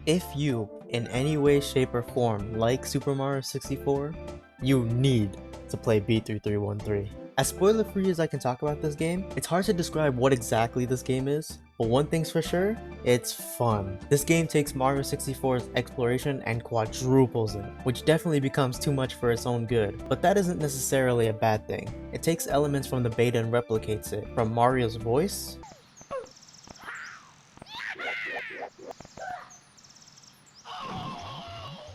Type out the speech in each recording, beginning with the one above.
If you, in any way, shape, or form, like Super Mario 64, you need to play B3313. As spoiler-free as I can talk about this game, it's hard to describe what exactly this game is, but one thing's for sure, it's fun. This game takes Mario 64's exploration and quadruples it, which definitely becomes too much for its own good, but that isn't necessarily a bad thing. It takes elements from the beta and replicates it, from Mario's voice,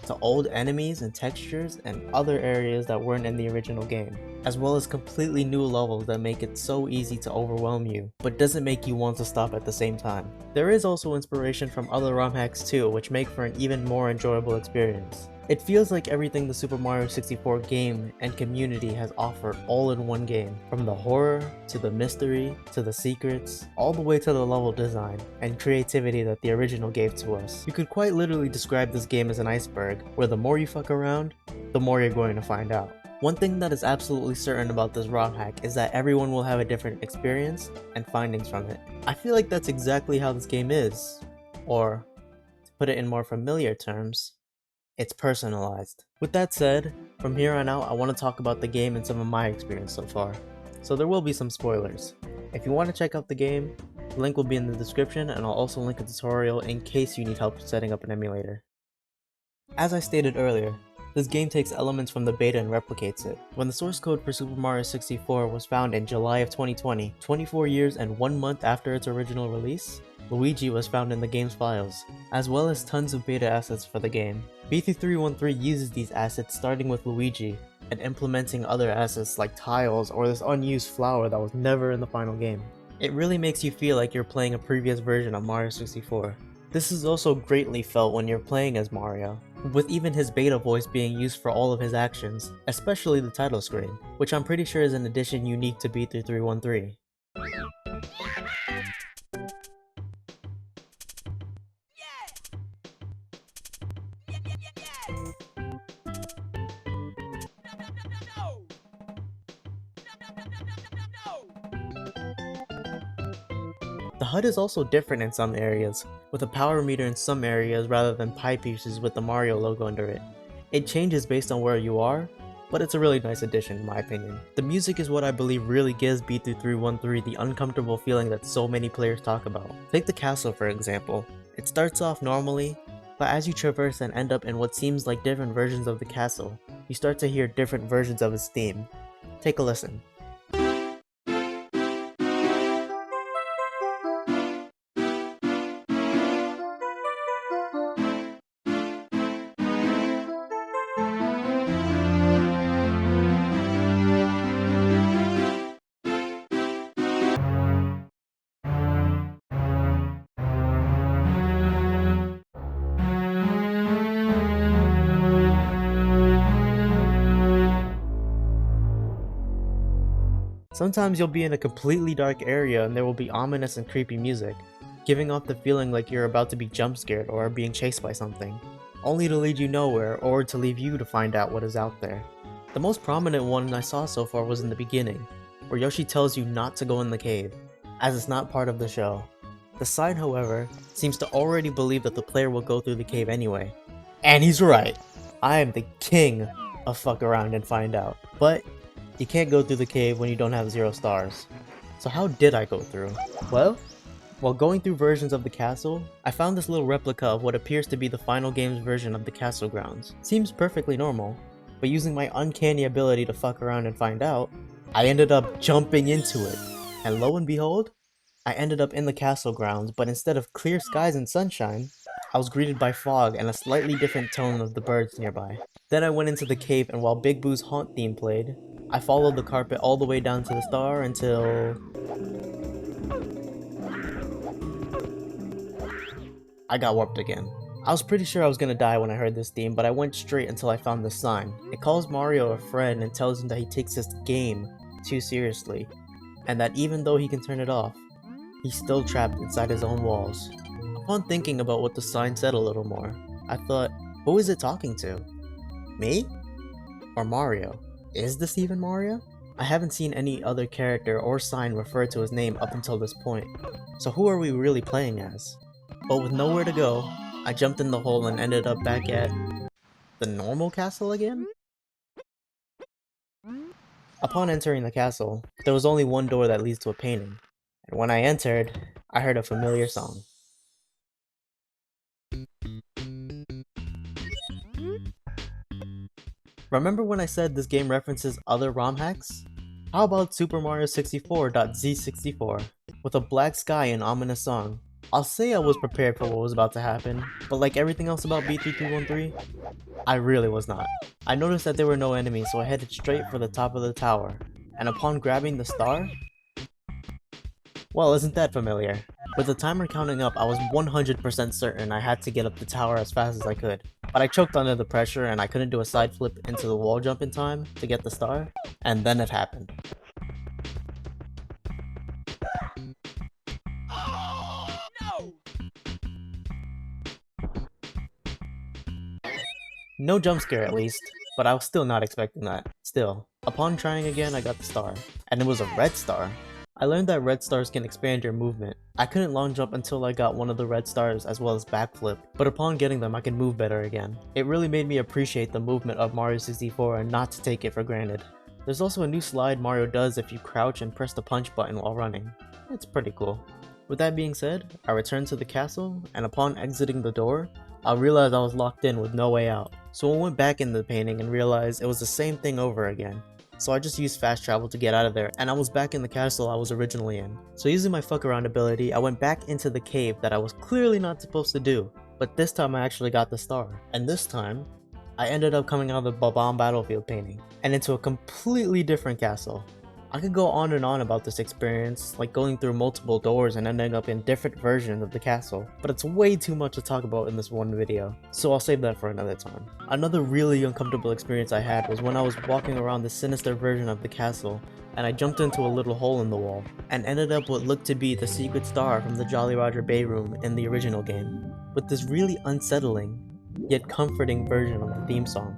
to old enemies and textures and other areas that weren't in the original game, as well as completely new levels that make it so easy to overwhelm you, but doesn't make you want to stop at the same time. There is also inspiration from other ROM hacks too, which make for an even more enjoyable experience. It feels like everything the Super Mario 64 game and community has offered all in one game, from the horror, to the mystery, to the secrets, all the way to the level design and creativity that the original gave to us. You could quite literally describe this game as an iceberg, where the more you fuck around, the more you're going to find out. One thing that is absolutely certain about this ROM hack is that everyone will have a different experience and findings from it. I feel like that's exactly how this game is, or to put it in more familiar terms, it's personalized. With that said, from here on out I want to talk about the game and some of my experience so far, so there will be some spoilers. If you want to check out the game, the link will be in the description, and I'll also link a tutorial in case you need help setting up an emulator. As I stated earlier, this game takes elements from the beta and replicates it. When the source code for Super Mario 64 was found in July of 2020, 24 years and 1 month after its original release, Luigi was found in the game's files, as well as tons of beta assets for the game. B3313 uses these assets starting with Luigi, and implementing other assets like tiles or this unused flower that was never in the final game. It really makes you feel like you're playing a previous version of Mario 64. This is also greatly felt when you're playing as Mario, with even his beta voice being used for all of his actions, especially the title screen, which I'm pretty sure is an addition unique to B3313. The HUD is also different in some areas, with a power meter in some areas rather than pie pieces with the Mario logo under it. It changes based on where you are, but it's a really nice addition in my opinion. The music is what I believe really gives B3313 the uncomfortable feeling that so many players talk about. Take the castle for example. It starts off normally, but as you traverse and end up in what seems like different versions of the castle, you start to hear different versions of its theme. Take a listen. Sometimes you'll be in a completely dark area and there will be ominous and creepy music, giving off the feeling like you're about to be jump scared or are being chased by something, only to lead you nowhere or to leave you to find out what is out there. The most prominent one I saw so far was in the beginning, where Yoshi tells you not to go in the cave, as it's not part of the show. The sign, however, seems to already believe that the player will go through the cave anyway. And he's right! I am the king of fuck around and find out. But you can't go through the cave when you don't have 0 stars. So how did I go through? Well, while going through versions of the castle, I found this little replica of what appears to be the final game's version of the castle grounds. Seems perfectly normal, but using my uncanny ability to fuck around and find out, I ended up jumping into it. And lo and behold, I ended up in the castle grounds, but instead of clear skies and sunshine, I was greeted by fog and a slightly different tone of the birds nearby. Then I went into the cave, and while Big Boo's haunt theme played, I followed the carpet all the way down to the star until I got warped again. I was pretty sure I was gonna die when I heard this theme, but I went straight until I found this sign. It calls Mario a friend and tells him that he takes this game too seriously, and that even though he can turn it off, he's still trapped inside his own walls. Upon thinking about what the sign said a little more, I thought, who is it talking to? Me? Or Mario? Is this even Mario? I haven't seen any other character or sign refer to his name up until this point, so who are we really playing as? But with nowhere to go, I jumped in the hole and ended up back at the normal castle again? Upon entering the castle, there was only one door that leads to a painting, and when I entered, I heard a familiar song. Remember when I said this game references other ROM hacks? How about Super Mario 64.z64 with a black sky and ominous song? I'll say I was prepared for what was about to happen, but like everything else about B3313, I really was not. I noticed that there were no enemies, so I headed straight for the top of the tower, and upon grabbing the star, well, isn't that familiar? With the timer counting up, I was 100% certain I had to get up the tower as fast as I could, but I choked under the pressure and I couldn't do a side flip into the wall jump in time to get the star, and then it happened. No jump scare at least, but I was still not expecting that. Still, upon trying again, I got the star, and it was a red star. I learned that red stars can expand your movement. I couldn't long jump until I got one of the red stars as well as backflip, but upon getting them I could move better again. It really made me appreciate the movement of Mario 64 and not to take it for granted. There's also a new slide Mario does if you crouch and press the punch button while running. It's pretty cool. With that being said, I returned to the castle, and upon exiting the door, I realized I was locked in with no way out. So I went back into the painting and realized it was the same thing over again. So I just used fast travel to get out of there, and I was back in the castle I was originally in. So using my fuck around ability, I went back into the cave that I was clearly not supposed to do, but this time I actually got the star. And this time, I ended up coming out of the Bob-omb battlefield painting, and into a completely different castle. I could go on and on about this experience, like going through multiple doors and ending up in different versions of the castle, but it's way too much to talk about in this one video, so I'll save that for another time. Another really uncomfortable experience I had was when I was walking around the sinister version of the castle, and I jumped into a little hole in the wall, and ended up what looked to be the secret star from the Jolly Roger Bay room in the original game, with this really unsettling, yet comforting version of the theme song.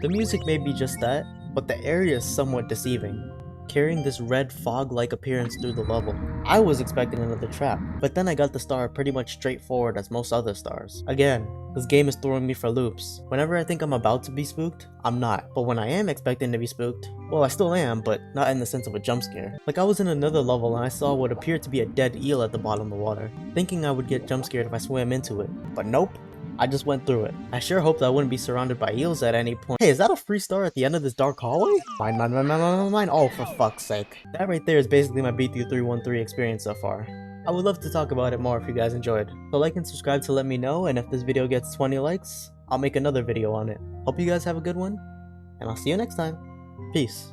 The music may be just that, but the area is somewhat deceiving, carrying this red fog-like appearance through the level. I was expecting another trap, but then I got the star pretty much straightforward as most other stars. Again, this game is throwing me for loops. Whenever I think I'm about to be spooked, I'm not. But when I am expecting to be spooked, well, I still am, but not in the sense of a jump scare. Like I was in another level and I saw what appeared to be a dead eel at the bottom of the water, thinking I would get jump scared if I swam into it, but nope. I just went through it. I sure hoped I wouldn't be surrounded by eels at any point. Hey, is that a free star at the end of this dark hallway? Mine. Oh, for fuck's sake. That right there is basically my B3313 experience so far. I would love to talk about it more if you guys enjoyed. So like and subscribe to let me know, and if this video gets 20 likes, I'll make another video on it. Hope you guys have a good one, and I'll see you next time. Peace.